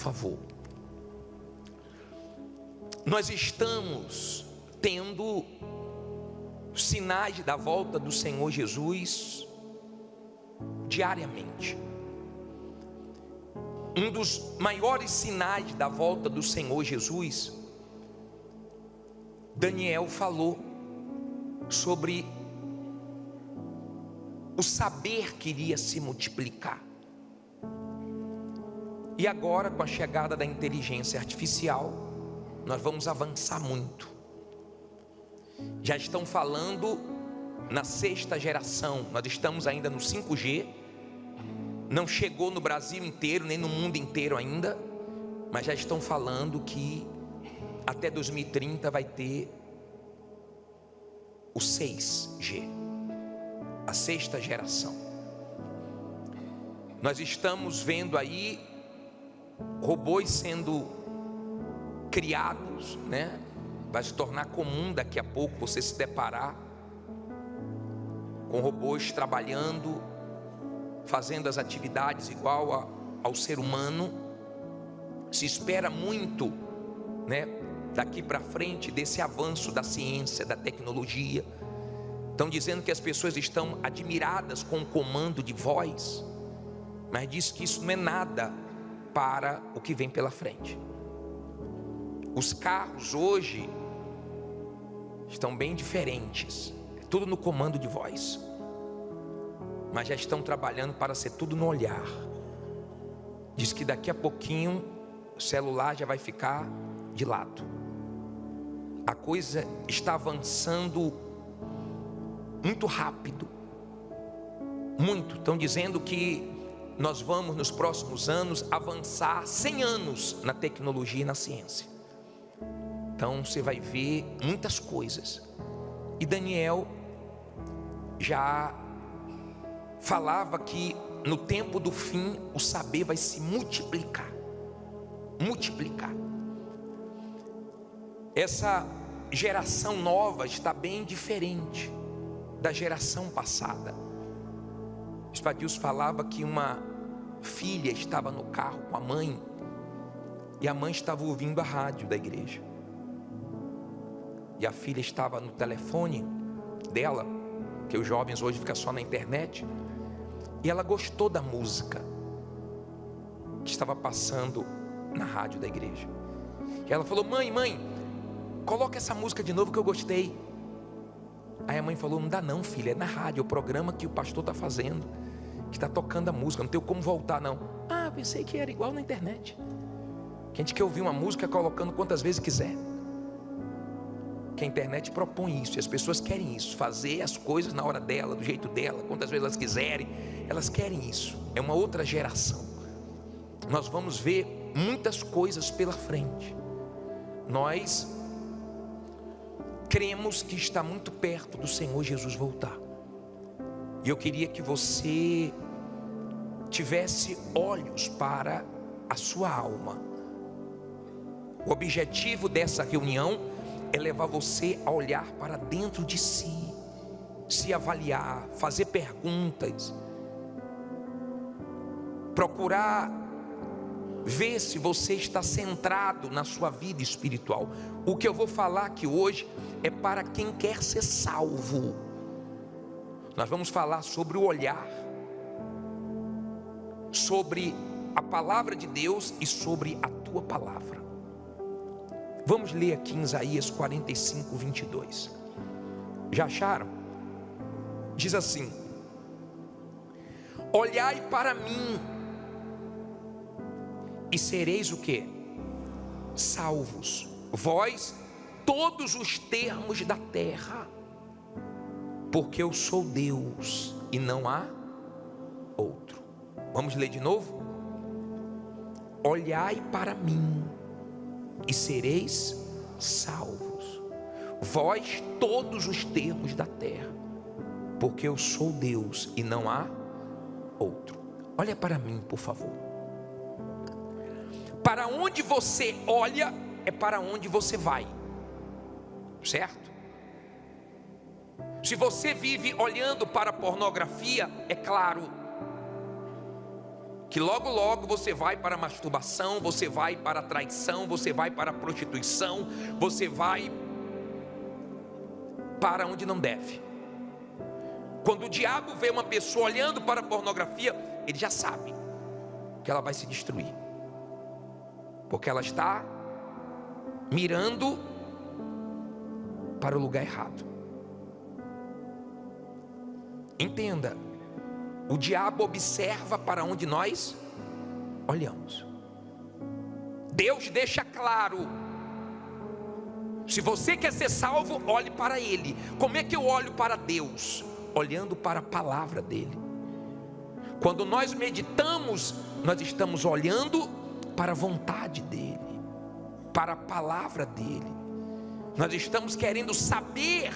Por favor. Nós estamos tendo sinais da volta do Senhor Jesus diariamente. Um dos maiores sinais da volta do Senhor Jesus, Daniel falou sobre o saber que iria se multiplicar. E agora, com a chegada da inteligência artificial, nós vamos avançar muito. Já estão falando na 6ª geração, nós estamos ainda no 5G, não chegou no Brasil inteiro, nem no mundo inteiro ainda, mas já estão falando que até 2030 vai ter o 6G, a 6ª geração. Nós estamos vendo aí robôs sendo criados, né? Vai se tornar comum daqui a pouco você se deparar com robôs trabalhando, fazendo as atividades igual ao ser humano. Se espera muito, né, daqui para frente desse avanço da ciência, da tecnologia. Estão dizendo que as pessoas estão admiradas com o comando de voz, mas diz que isso não é nada para o que vem pela frente. Os carros hoje estão bem diferentes, é tudo no comando de voz, mas já estão trabalhando para ser tudo no olhar. Diz que daqui a pouquinho o celular já vai ficar de lado. A coisa está avançando muito rápido, muito. Estão dizendo que nós vamos nos próximos anos avançar 100 anos na tecnologia e na ciência. Então você vai ver muitas coisas. E Daniel já falava que no tempo do fim o saber vai se multiplicar. Multiplicar. Essa geração nova está bem diferente da geração passada. Espadilhos falava que uma filha estava no carro com a mãe e a mãe estava ouvindo a rádio da igreja. E a filha estava no telefone dela, que os jovens hoje ficam só na internet, e ela gostou da música que estava passando na rádio da igreja. E ela falou: mãe, coloca essa música de novo que eu gostei. Aí a mãe falou: não dá não, filha, é na rádio, é o programa que o pastor está fazendo, que está tocando a música, não tenho como voltar não. Ah, pensei que era igual na internet, que a gente quer ouvir uma música colocando quantas vezes quiser. Que a internet propõe isso, e as pessoas querem isso, fazer as coisas na hora dela, do jeito dela, quantas vezes elas quiserem, elas querem isso. É uma outra geração. Nós vamos ver muitas coisas pela frente. Nós cremos que está muito perto do Senhor Jesus voltar. E eu queria que você tivesse olhos para a sua alma. O objetivo dessa reunião é levar você a olhar para dentro de si, se avaliar, fazer perguntas, procurar ver se você está centrado na sua vida espiritual. O que eu vou falar aqui hoje é para quem quer ser salvo. Nós vamos falar sobre o olhar, sobre a palavra de Deus e sobre a tua palavra. Vamos ler aqui em Isaías 45, 22. Já acharam? Diz assim: olhai para mim e sereis o quê? Salvos, vós todos os termos da terra, porque eu sou Deus e não há outro. Vamos ler de novo? Olhai para mim e sereis salvos, vós todos os termos da terra, porque eu sou Deus e não há outro. Olha para mim, por favor. Para onde você olha é para onde você vai, certo? Se você vive olhando para a pornografia, é claro que logo logo você vai para a masturbação, você vai para a traição, você vai para a prostituição, você vai para onde não deve. Quando o diabo vê uma pessoa olhando para a pornografia, ele já sabe que ela vai se destruir, porque ela está mirando para o lugar errado. Entenda, o diabo observa para onde nós olhamos. Deus deixa claro: se você quer ser salvo, olhe para Ele. Como é que eu olho para Deus? Olhando para a palavra dEle. Quando nós meditamos, nós estamos olhando para a vontade dEle, para a palavra dEle. Nós estamos querendo saber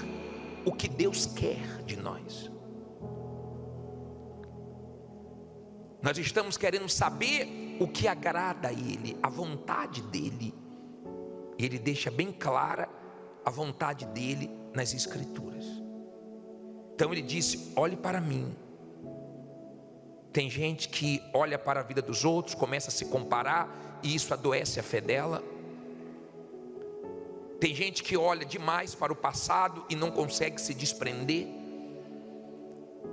o que Deus quer de nós. Nós estamos querendo saber o que agrada a Ele, a vontade dEle. E Ele deixa bem clara a vontade dEle nas Escrituras. Então Ele disse: olhe para mim. Tem gente que olha para a vida dos outros, começa a se comparar, e isso adoece a fé dela. Tem gente que olha demais para o passado e não consegue se desprender,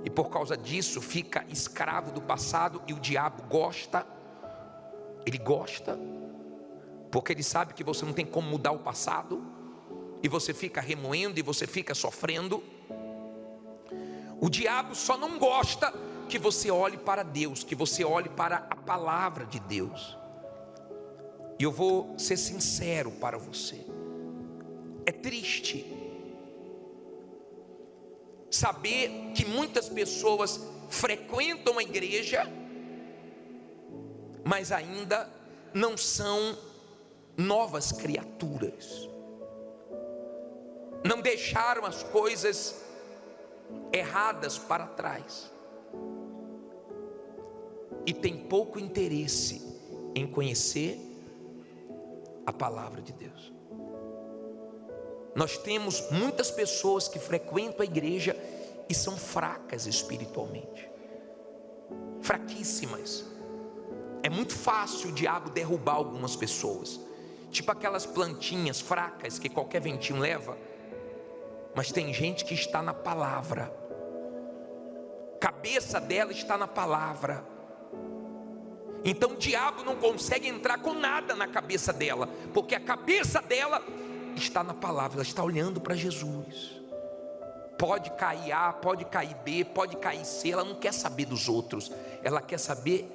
e por causa disso fica escravo do passado. E o diabo gosta, ele gosta, porque ele sabe que você não tem como mudar o passado, e você fica remoendo, e você fica sofrendo. O diabo só não gosta que você olhe para Deus, que você olhe para a palavra de Deus. E eu vou ser sincero para você: é triste saber que muitas pessoas frequentam a igreja, mas ainda não são novas criaturas, não deixaram as coisas erradas para trás, e tem pouco interesse em conhecer a palavra de Deus. Nós temos muitas pessoas que frequentam a igreja e são fracas espiritualmente, fraquíssimas. É muito fácil o diabo derrubar algumas pessoas, tipo aquelas plantinhas fracas que qualquer ventinho leva. Mas tem gente que está na palavra, cabeça dela está na palavra. Então o diabo não consegue entrar com nada na cabeça dela, porque a cabeça dela está na palavra, ela está olhando para Jesus. Pode cair A, pode cair B, pode cair C, ela não quer saber dos outros, ela quer saber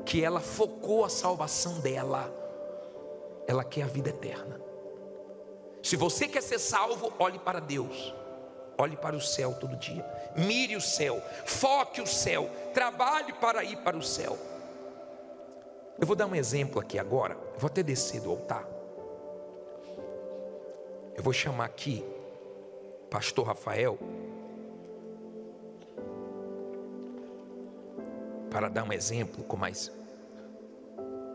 que ela focou a salvação dela, ela quer a vida eterna. Se você quer ser salvo, olhe para Deus, olhe para o céu todo dia, mire o céu, foque o céu, trabalhe para ir para o céu. Eu vou dar um exemplo aqui agora, eu vou até descer do altar. Eu vou chamar aqui pastor Rafael para dar um exemplo com mais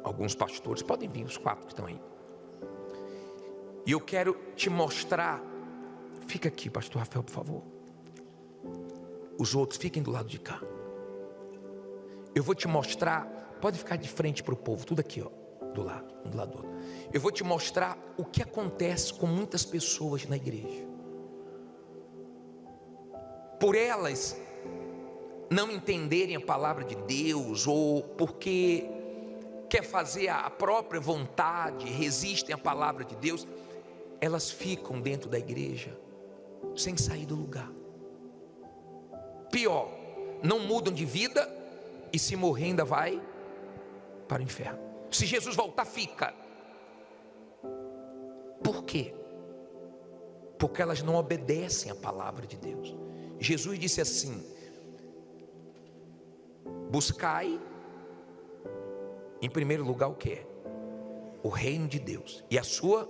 alguns pastores. Podem vir os 4 que estão aí. E eu quero te mostrar. Fica aqui, pastor Rafael, por favor. Os outros fiquem do lado de cá. Eu vou te mostrar. Pode ficar de frente para o povo, tudo aqui, ó, do lado, um do lado do outro. Eu vou te mostrar o que acontece com muitas pessoas na igreja. Por elas não entenderem a palavra de Deus, ou porque quer fazer a própria vontade, resistem à palavra de Deus, elas ficam dentro da igreja sem sair do lugar. Pior, não mudam de vida, e se morrer ainda vai para o inferno. Se Jesus voltar, fica. Por quê? Porque elas não obedecem à palavra de Deus. Jesus disse assim: buscai em primeiro lugar o que? O reino de Deus e a sua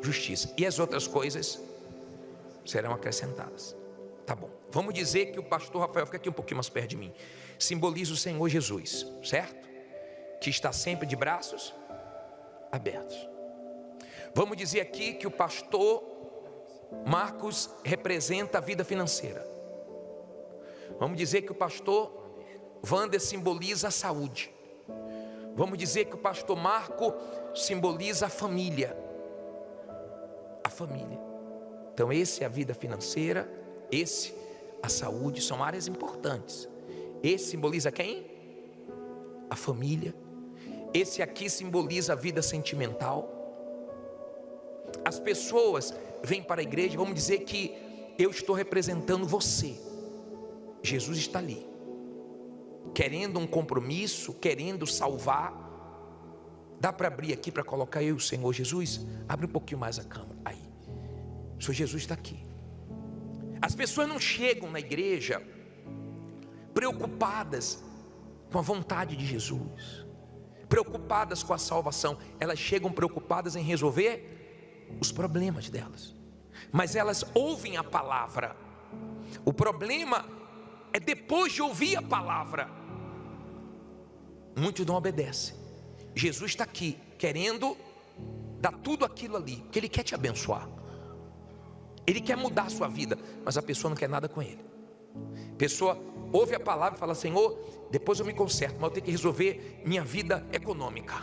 justiça, e as outras coisas serão acrescentadas. Tá bom, vamos dizer que o pastor Rafael, fica aqui um pouquinho mais perto de mim, simboliza o Senhor Jesus, certo? Que está sempre de braços abertos. Vamos dizer aqui que o pastor Marcos representa a vida financeira. Vamos dizer que o pastor Wander simboliza a saúde. Vamos dizer que o pastor Marco simboliza a família. A família. Então esse é a vida financeira, esse a saúde, são áreas importantes. Esse simboliza quem? A família. Esse aqui simboliza a vida sentimental. As pessoas vêm para a igreja, vamos dizer que eu estou representando você. Jesus está ali, querendo um compromisso, querendo salvar. Dá para abrir aqui para colocar eu, Senhor Jesus? Abre um pouquinho mais a câmera. Aí, o Senhor Jesus está aqui. As pessoas não chegam na igreja preocupadas com a vontade de Jesus, preocupadas com a salvação. Elas chegam preocupadas em resolver os problemas delas. Mas elas ouvem a palavra. O problema é depois de ouvir a palavra, muitos não obedecem. Jesus está aqui querendo dar tudo aquilo ali, porque Ele quer te abençoar, Ele quer mudar a sua vida, mas a pessoa não quer nada com Ele. A pessoa ouve a palavra e fala: Senhor, depois eu me conserto, mas eu tenho que resolver minha vida econômica,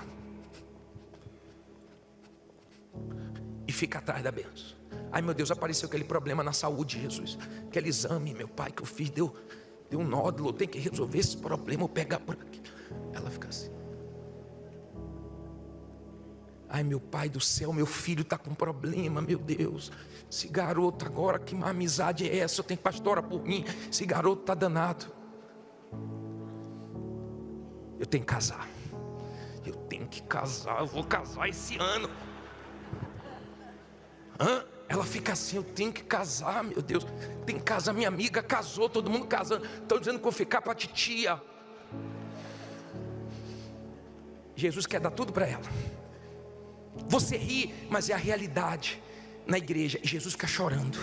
e fica atrás da bênção. Ai meu Deus, apareceu aquele problema na saúde, Jesus, aquele exame, meu pai, que eu fiz, deu um nódulo, eu tenho que resolver esse problema, eu pegar por aqui. Ela fica assim: ai meu pai do céu, meu filho está com problema, meu Deus, esse garoto agora, que amizade é essa? Eu tenho que pastorar por mim, esse garoto está danado. Eu tenho que casar, eu tenho que casar, eu vou casar esse ano. Ela fica assim: eu tenho que casar, meu Deus, tem que casar. Minha amiga casou, todo mundo casando, estão dizendo que eu vou ficar para a titia. Jesus quer dar tudo para ela. Você ri, mas é a realidade na igreja. E Jesus fica chorando,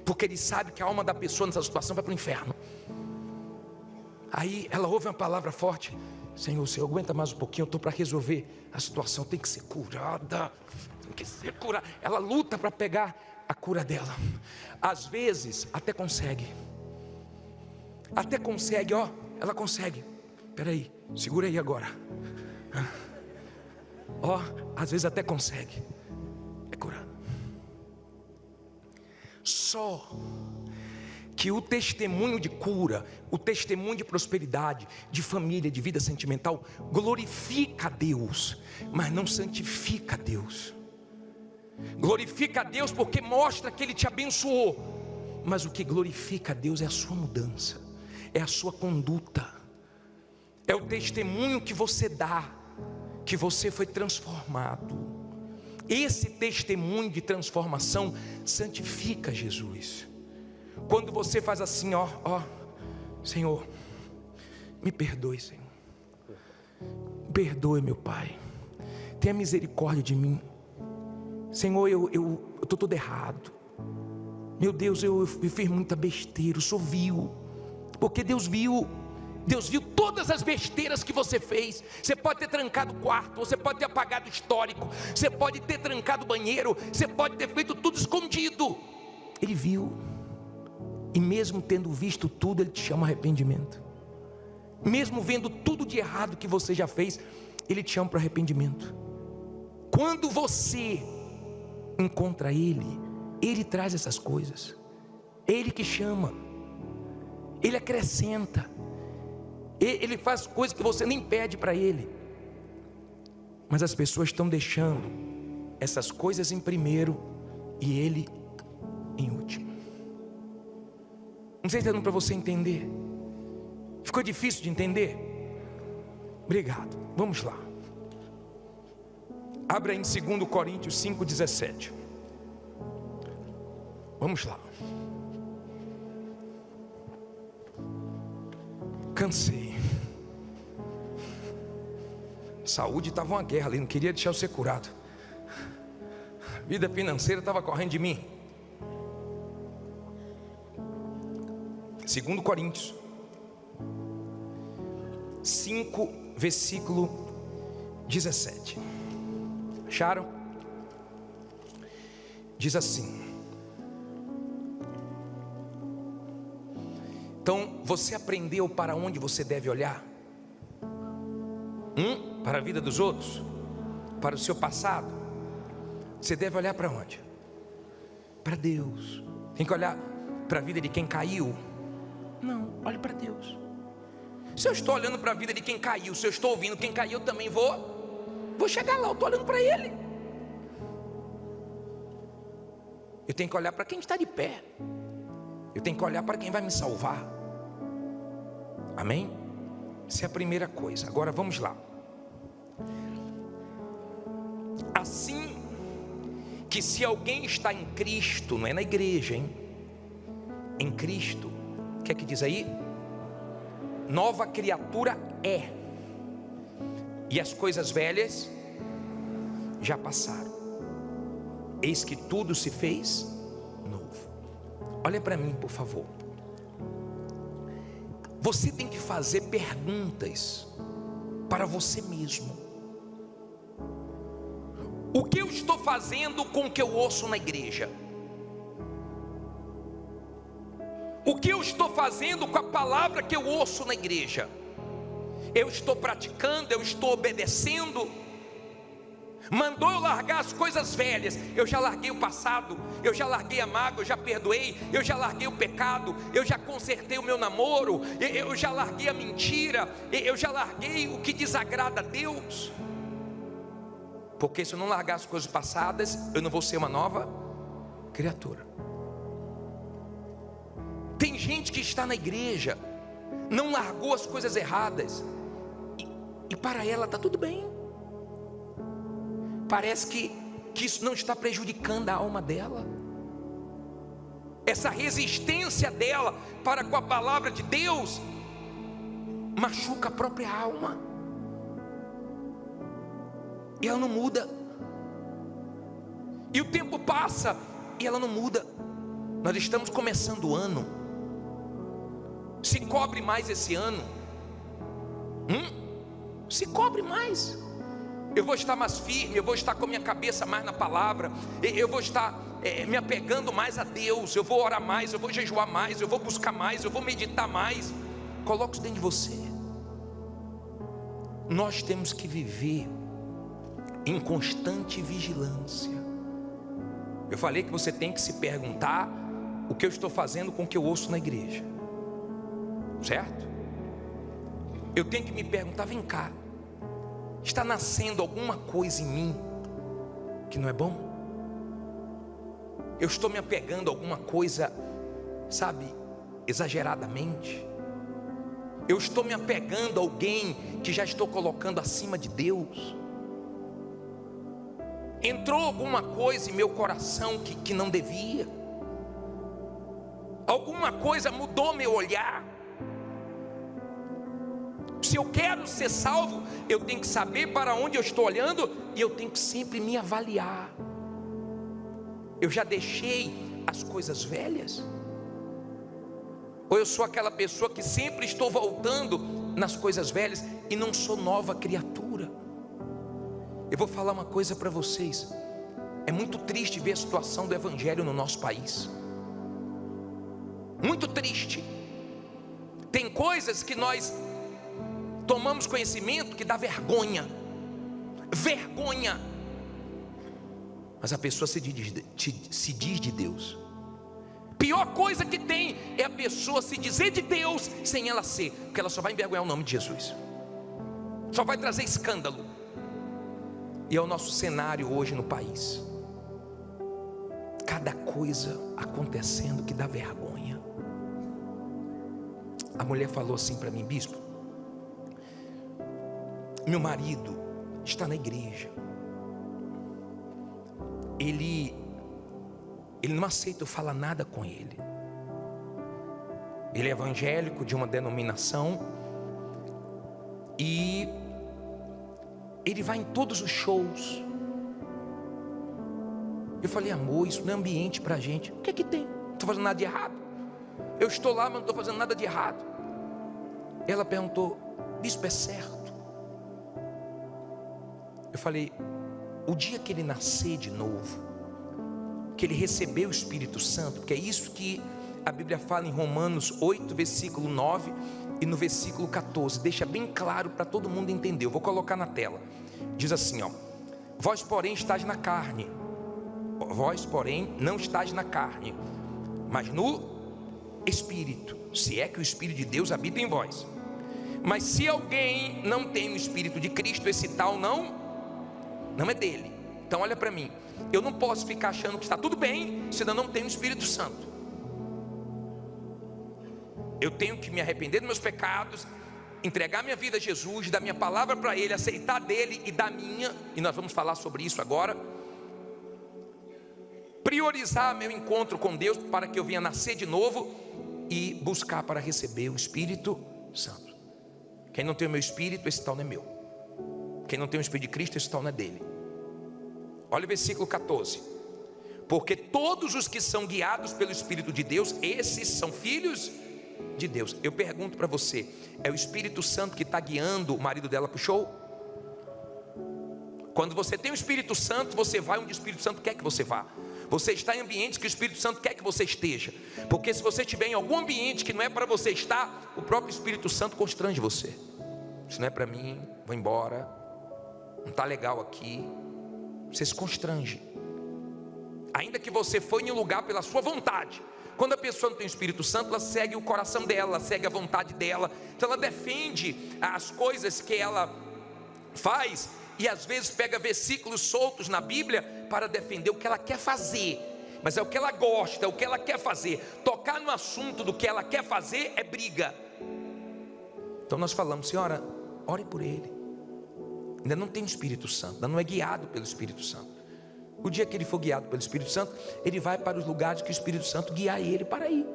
porque Ele sabe que a alma da pessoa nessa situação vai para o inferno. Aí ela ouve uma palavra forte: Senhor, aguenta mais um pouquinho, eu estou para resolver a situação, tem que ser curada, tem que ser curada. Ela luta para pegar a cura dela. Às vezes até consegue, ó, ela consegue. Peraí, segura aí agora. Ó, às vezes até consegue, é curado. Só que o testemunho de cura, o testemunho de prosperidade, de família, de vida sentimental, glorifica a Deus, mas não santifica a Deus. Glorifica a Deus porque mostra que Ele te abençoou, mas o que glorifica a Deus é a sua mudança, é a sua conduta, é o testemunho que você dá, que você foi transformado. Esse testemunho de transformação santifica Jesus. Quando você faz assim, ó, Senhor, me perdoe, Senhor, perdoe, meu Pai, tenha misericórdia de mim, Senhor, eu estou todo errado, meu Deus, eu fiz muita besteira, eu sou vil, porque Deus viu todas as besteiras que você fez. Você pode ter trancado o quarto, você pode ter apagado o histórico, você pode ter trancado o banheiro, você pode ter feito tudo escondido. Ele viu, e mesmo tendo visto tudo, Ele te chama a arrependimento. Mesmo vendo tudo de errado que você já fez, Ele te chama para arrependimento. Quando você encontra Ele, Ele traz essas coisas, Ele que chama, Ele acrescenta, Ele faz coisas que você nem pede para Ele. Mas as pessoas estão deixando essas coisas em primeiro e Ele em último. Não sei se está dando para você entender. Ficou difícil de entender? Obrigado, vamos lá. Abra em 2 Coríntios 5,17. Vamos lá. Cansei. Saúde estava uma guerra ali, não queria deixar eu ser curado. Vida financeira estava correndo de mim. 2 Coríntios 5, versículo 17. Acharam? Diz assim: então você aprendeu para onde você deve olhar? Para a vida dos outros? Para o seu passado? Você deve olhar para onde? Para Deus. Tem que olhar para a vida de quem caiu? Não, olhe para Deus. Se eu estou olhando para a vida de quem caiu, se eu estou ouvindo quem caiu, eu também vou chegar lá, eu estou olhando para ele. Eu tenho que olhar para quem está de pé. Eu tenho que olhar para quem vai me salvar. Amém? Essa é a primeira coisa. Agora vamos lá. Assim que se alguém está em Cristo, não é na igreja, hein? Em Cristo, o que é que diz aí? Nova criatura é, e as coisas velhas já passaram, eis que tudo se fez novo. Olha para mim, por favor. Você tem que fazer perguntas para você mesmo. O que eu estou fazendo com o que eu ouço na igreja? O que eu estou fazendo com a palavra que eu ouço na igreja? Eu estou praticando, eu estou obedecendo? Mandou eu largar as coisas velhas, eu já larguei o passado, eu já larguei a mágoa, eu já perdoei, eu já larguei o pecado, eu já consertei o meu namoro, eu já larguei a mentira, eu já larguei o que desagrada a Deus. Porque se eu não largar as coisas passadas, eu não vou ser uma nova criatura. Tem gente que está na igreja, não largou as coisas erradas, e para ela está tudo bem. Parece que isso não está prejudicando a alma dela. Essa resistência dela para com a palavra de Deus machuca a própria alma, e ela não muda. E o tempo passa e ela não muda. Nós estamos começando o ano. Se cobre mais esse ano. Se cobre mais. Eu vou estar mais firme, eu vou estar com a minha cabeça mais na palavra, eu vou estar me apegando mais a Deus, eu vou orar mais, eu vou jejuar mais, eu vou buscar mais, eu vou meditar mais. Coloque isso dentro de você. Nós temos que viver em constante vigilância. Eu falei que você tem que se perguntar: o que eu estou fazendo com o que eu ouço na igreja? Certo? Eu tenho que me perguntar: vem cá, está nascendo alguma coisa em mim que não é bom? Eu estou me apegando a alguma coisa, sabe, exageradamente? Eu estou me apegando a alguém que já estou colocando acima de Deus? Entrou alguma coisa em meu coração que não devia? Alguma coisa mudou meu olhar? Se eu quero ser salvo, eu tenho que saber para onde eu estou olhando, e eu tenho que sempre me avaliar. Eu já deixei as coisas velhas? Ou eu sou aquela pessoa que sempre estou voltando nas coisas velhas e não sou nova criatura? Eu vou falar uma coisa para vocês. É muito triste ver a situação do evangelho no nosso país. Muito triste. Tem coisas que nós tomamos conhecimento que dá vergonha. Vergonha. Mas a pessoa se diz de Deus. Pior coisa que tem é a pessoa se dizer de Deus sem ela ser, porque ela só vai envergonhar o nome de Jesus, só vai trazer escândalo. E é o nosso cenário hoje no país. Cada coisa acontecendo que dá vergonha. A mulher falou assim para mim: bispo, meu marido está na igreja, ele não aceita eu falar nada com ele. Ele é evangélico de uma denominação, e ele vai em todos os shows. Eu falei: amor, isso não é ambiente para a gente. O que é que tem? Não estou fazendo nada de errado. Eu estou lá, mas não estou fazendo nada de errado. Ela perguntou: bispo, é certo? Eu falei: o dia que ele nascer de novo, que ele recebeu o Espírito Santo, porque é isso que a Bíblia fala em Romanos 8, versículo 9, e no versículo 14, deixa bem claro para todo mundo entender. Eu vou colocar na tela. Diz assim, ó: vós porém estáis na carne, vós porém não estáis na carne, mas no Espírito, se é que o Espírito de Deus habita em vós. Mas se alguém não tem o Espírito de Cristo, esse tal não é dele. Então olha para mim, eu não posso ficar achando que está tudo bem se eu não tenho o Espírito Santo. Eu tenho que me arrepender dos meus pecados, entregar minha vida a Jesus, dar minha palavra para Ele, aceitar dele e da minha, e nós vamos falar sobre isso agora. Priorizar meu encontro com Deus para que eu venha nascer de novo e buscar para receber o Espírito Santo. Quem não tem o meu Espírito, esse tal não é meu. Quem não tem o Espírito de Cristo, esse tal não é dele. Olha o versículo 14: porque todos os que são guiados pelo Espírito de Deus, esses são filhos de Deus. Eu pergunto para você, é o Espírito Santo que está guiando o marido dela para o show? Quando você tem o Espírito Santo, você vai onde o Espírito Santo quer que você vá. Você está em ambientes que o Espírito Santo quer que você esteja. Porque se você estiver em algum ambiente que não é para você estar, o próprio Espírito Santo constrange você. Isso não é para mim, vou embora, não está legal aqui. Você se constrange. Ainda que você foi em um lugar pela sua vontade. Quando a pessoa não tem o Espírito Santo, ela segue o coração dela, ela segue a vontade dela. Então ela defende as coisas que ela faz, e às vezes pega versículos soltos na Bíblia para defender o que ela quer fazer. Mas é o que ela gosta, é o que ela quer fazer. Tocar no assunto do que ela quer fazer é briga. Então nós falamos: senhora, ore por ele. Ainda não tem o Espírito Santo, ainda não é guiado pelo Espírito Santo. O dia que ele for guiado pelo Espírito Santo, ele vai para os lugares que o Espírito Santo guiar ele para ir.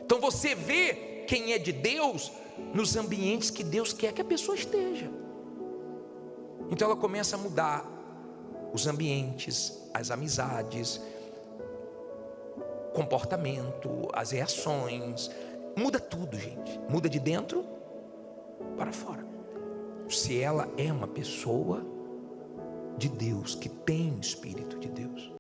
Então você vê quem é de Deus nos ambientes que Deus quer que a pessoa esteja. Então ela começa a mudar os ambientes, as amizades, comportamento, as reações. Muda tudo, gente. Muda de dentro para fora. Se ela é uma pessoa de Deus, que tem o Espírito de Deus.